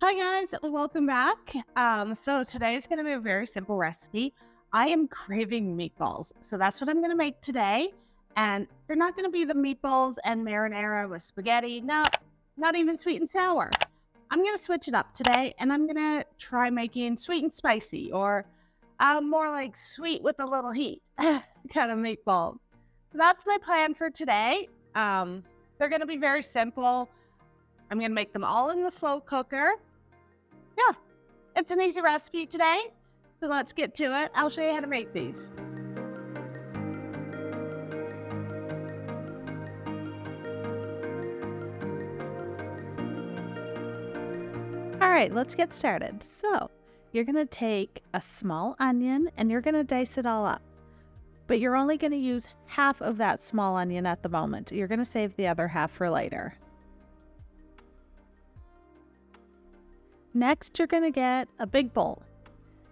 Hi guys, welcome back. So today is going to be a very simple recipe. I am craving meatballs, so that's what I'm going to make today. And they're not going to be the meatballs and marinara with spaghetti. No, not even sweet and sour. I'm going to switch it up today, and I'm going to try making sweet and spicy, or more like sweet with a little heat kind of meatballs. So that's my plan for today. They're going to be very simple. I'm going to make them all in the slow cooker. Yeah, it's an easy recipe today, so let's get to it. I'll show you how to make these. All right, let's get started. So you're going to take a small onion and you're going to dice it all up. But you're only going to use half of that small onion at the moment. You're going to save the other half for later. Next, you're going to get a big bowl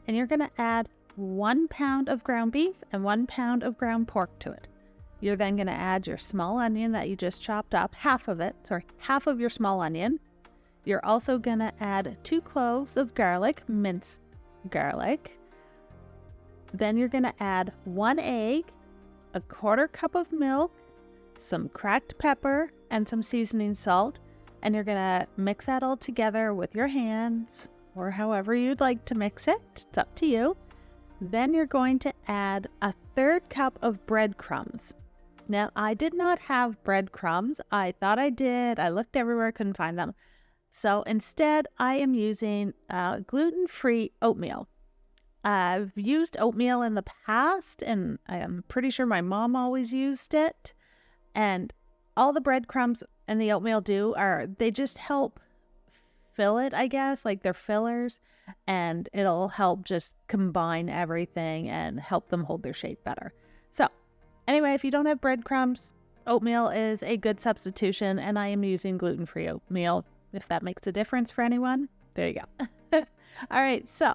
and you're going to add 1 pound of ground beef and 1 pound of ground pork to it. You're then going to add your small onion that you just chopped up, half of your small onion. You're also going to add 2 cloves of garlic, minced garlic. Then you're going to add 1 egg, a 1/4 cup of milk, some cracked pepper, and some seasoning salt. And you're going to mix that all together with your hands or however you'd like to mix it. It's up to you. Then you're going to add a 1/3 cup of breadcrumbs. Now, I did not have breadcrumbs. I thought I did. I looked everywhere, couldn't find them. So instead, I am using gluten-free oatmeal. I've used oatmeal in the past, and I am pretty sure my mom always used it. And all the breadcrumbs and the oatmeal they just help fill it, I guess, like they're fillers, and it'll help just combine everything and help them hold their shape better. So anyway, if you don't have breadcrumbs, oatmeal is a good substitution, and I am using gluten-free oatmeal. If that makes a difference for anyone, there you go. All right, so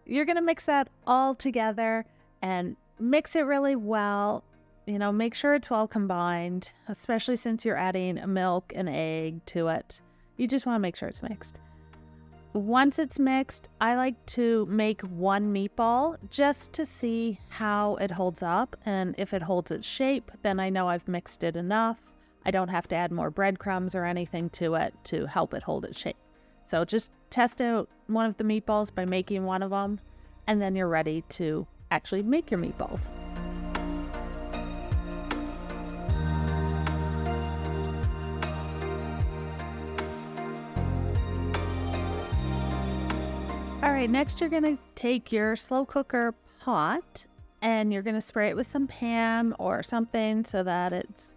you're going to mix that all together and mix it really well. Make sure it's well combined, especially since you're adding milk and egg to it. You just want to make sure it's mixed. Once it's mixed, I like to make 1 meatball just to see how it holds up. And if it holds its shape, then I know I've mixed it enough. I don't have to add more breadcrumbs or anything to it to help it hold its shape. So just test out one of the meatballs by making one of them, and then you're ready to actually make your meatballs. All right, next you're going to take your slow cooker pot and you're going to spray it with some Pam or something so that it's,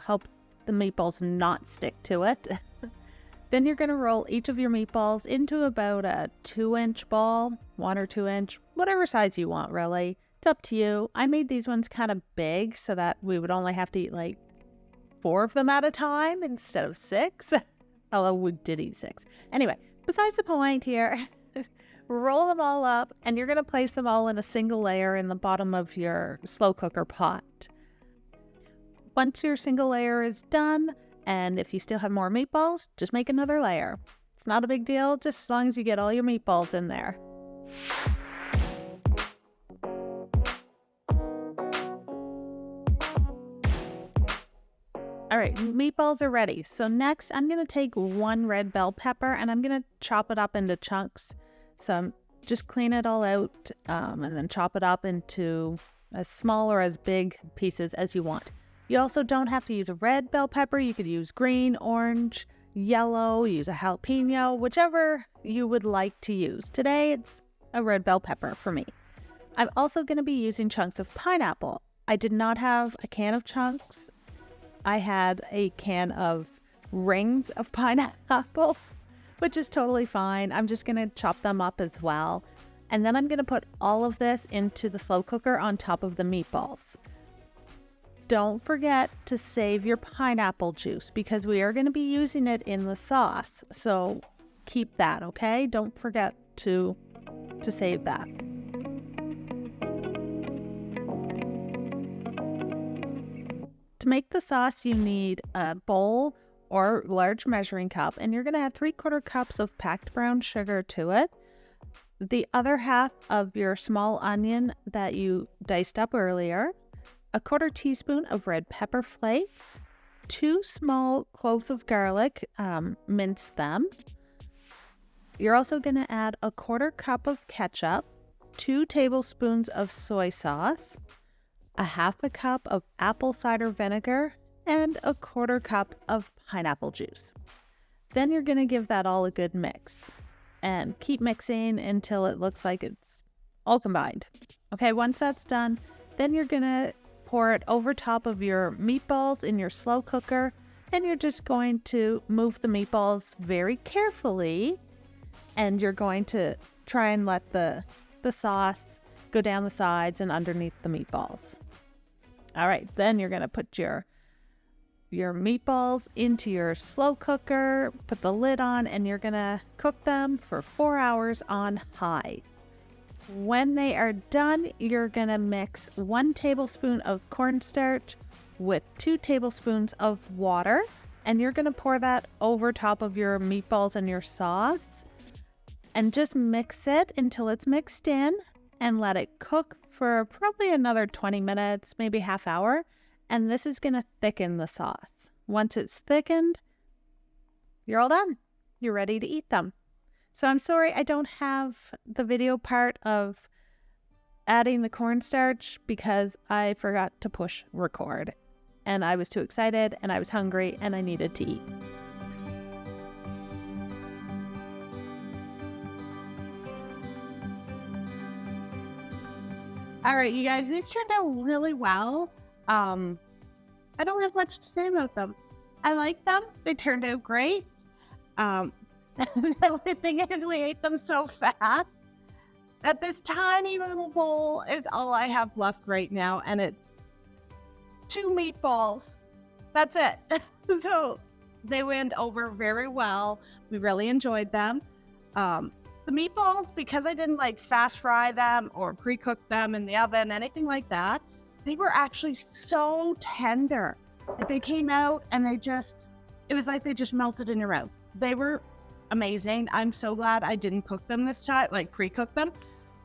helps the meatballs not stick to it. Then you're going to roll each of your meatballs into about a 2-inch ball, 1 or 2 inch, whatever size you want, really. It's up to you. I made these ones kind of big so that we would only have to eat like 4 of them at a time instead of 6. Although we did eat 6. Anyway, besides the point here. Roll them all up, and you're going to place them all in a single layer in the bottom of your slow cooker pot. Once your single layer is done, and if you still have more meatballs, just make another layer. It's not a big deal, just as long as you get all your meatballs in there. All right, meatballs are ready. So next, I'm going to take 1 red bell pepper, and I'm going to chop it up into chunks. So just clean it all out and then chop it up into as small or as big pieces as you want. You also don't have to use a red bell pepper. You could use green, orange, yellow, use a jalapeno, whichever you would like to use. Today, it's a red bell pepper for me. I'm also going to be using chunks of pineapple. I did not have a can of chunks. I had a can of rings of pineapple, which is totally fine. I'm just going to chop them up as well. And then I'm going to put all of this into the slow cooker on top of the meatballs. Don't forget to save your pineapple juice because we are going to be using it in the sauce. So keep that, okay? Don't forget to save that. To make the sauce, you need a bowl or large measuring cup, and you're going to add 3/4 cups of packed brown sugar to it, the other half of your small onion that you diced up earlier, 1/4 teaspoon of red pepper flakes, 2 small cloves of garlic, mince them. You're also going to add 1/4 cup of ketchup, 2 tablespoons of soy sauce, 1/2 cup of apple cider vinegar, and 1/4 cup of pineapple juice. Then you're going to give that all a good mix and keep mixing until it looks like it's all combined. Okay, once that's done, then you're going to pour it over top of your meatballs in your slow cooker, and you're just going to move the meatballs very carefully, and you're going to try and let the sauce go down the sides and underneath the meatballs. All right, then you're going to put your meatballs into your slow cooker, put the lid on, and you're going to cook them for 4 hours on high. When they are done, you're going to mix 1 tablespoon of cornstarch with 2 tablespoons of water, and you're going to pour that over top of your meatballs and your sauce, and just mix it until it's mixed in, and let it cook for probably another 20 minutes, maybe half hour, and this is going to thicken the sauce. Once it's thickened, you're all done. You're ready to eat them. So I'm sorry I don't have the video part of adding the cornstarch because I forgot to push record, and I was too excited, and I was hungry, and I needed to eat. All right, you guys, these turned out really well. I don't have much to say about them. I like them. They turned out great. The only thing is we ate them so fast that this tiny little bowl is all I have left right now, and it's 2 meatballs. That's it. So they went over very well. We really enjoyed them. The meatballs, because I didn't fast fry them or pre-cook them in the oven, anything like that, they were actually so tender. They came out and it was like they just melted in your mouth. They were amazing. I'm so glad I didn't cook them this time, pre-cook them.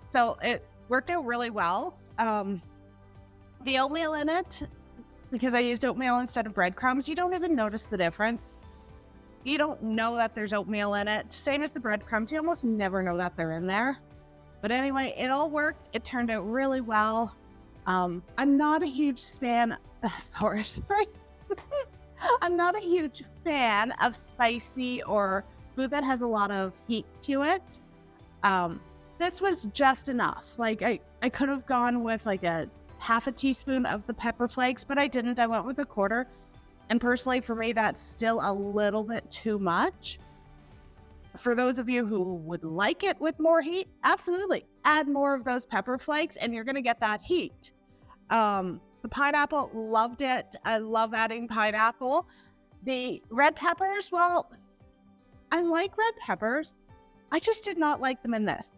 So it worked out really well. The oatmeal in it, because I used oatmeal instead of breadcrumbs, you don't even notice the difference. You don't know that there's oatmeal in it. Same as the breadcrumbs, you almost never know that they're in there. But anyway, it all worked. It turned out really well. I'm not a huge fan I'm not a huge fan of spicy or food that has a lot of heat to it. This was just enough. I could have gone with a 1/2 teaspoon of the pepper flakes, but I didn't. I went with 1/4. And personally, for me, that's still a little bit too much. For those of you who would like it with more heat, absolutely. Add more of those pepper flakes and you're going to get that heat. The pineapple, loved it. I love adding pineapple. The red peppers, well, I like red peppers. I just did not like them in this.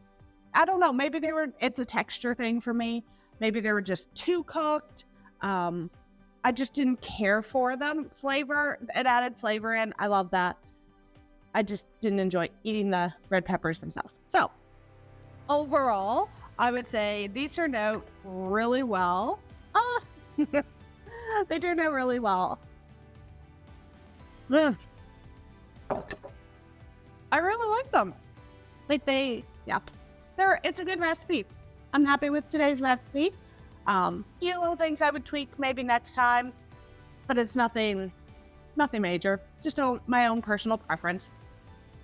I don't know. Maybe it's a texture thing for me. Maybe they were just too cooked. I just didn't care for them. Flavor, it added flavor in. I love that. I just didn't enjoy eating the red peppers themselves. So overall, I would say these turned out really well. They turned out really well. I really like them. It's a good recipe. I'm happy with today's recipe. Few little things I would tweak maybe next time, but it's nothing major. Just my own personal preference.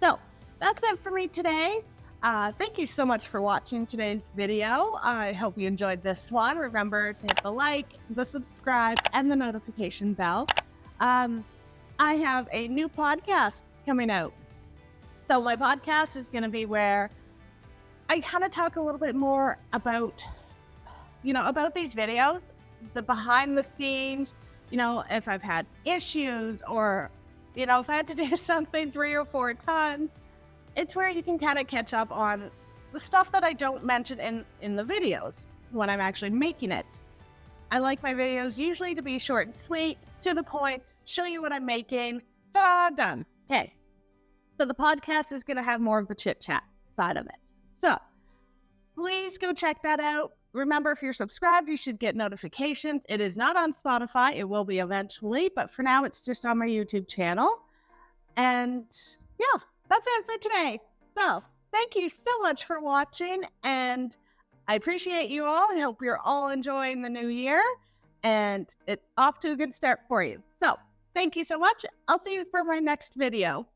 So that's it for me today. Thank you so much for watching today's video. I hope you enjoyed this one. Remember to hit the like, the subscribe, and the notification bell. I have a new podcast coming out. So my podcast is going to be where I kind of talk a little bit more about these videos, the behind the scenes, if I've had issues or, if I had to do something 3 or 4 times. It's where you can kind of catch up on the stuff that I don't mention in the videos when I'm actually making it. I like my videos usually to be short and sweet, to the point, show you what I'm making, Ta-da, done. Okay. So the podcast is going to have more of the chit chat side of it. So please go check that out. Remember, if you're subscribed, you should get notifications. It is not on Spotify. It will be eventually, but for now, it's just on my YouTube channel. And yeah, that's it for today. So thank you so much for watching, and I appreciate you all. I hope you're all enjoying the new year, and it's off to a good start for you. So thank you so much. I'll see you for my next video.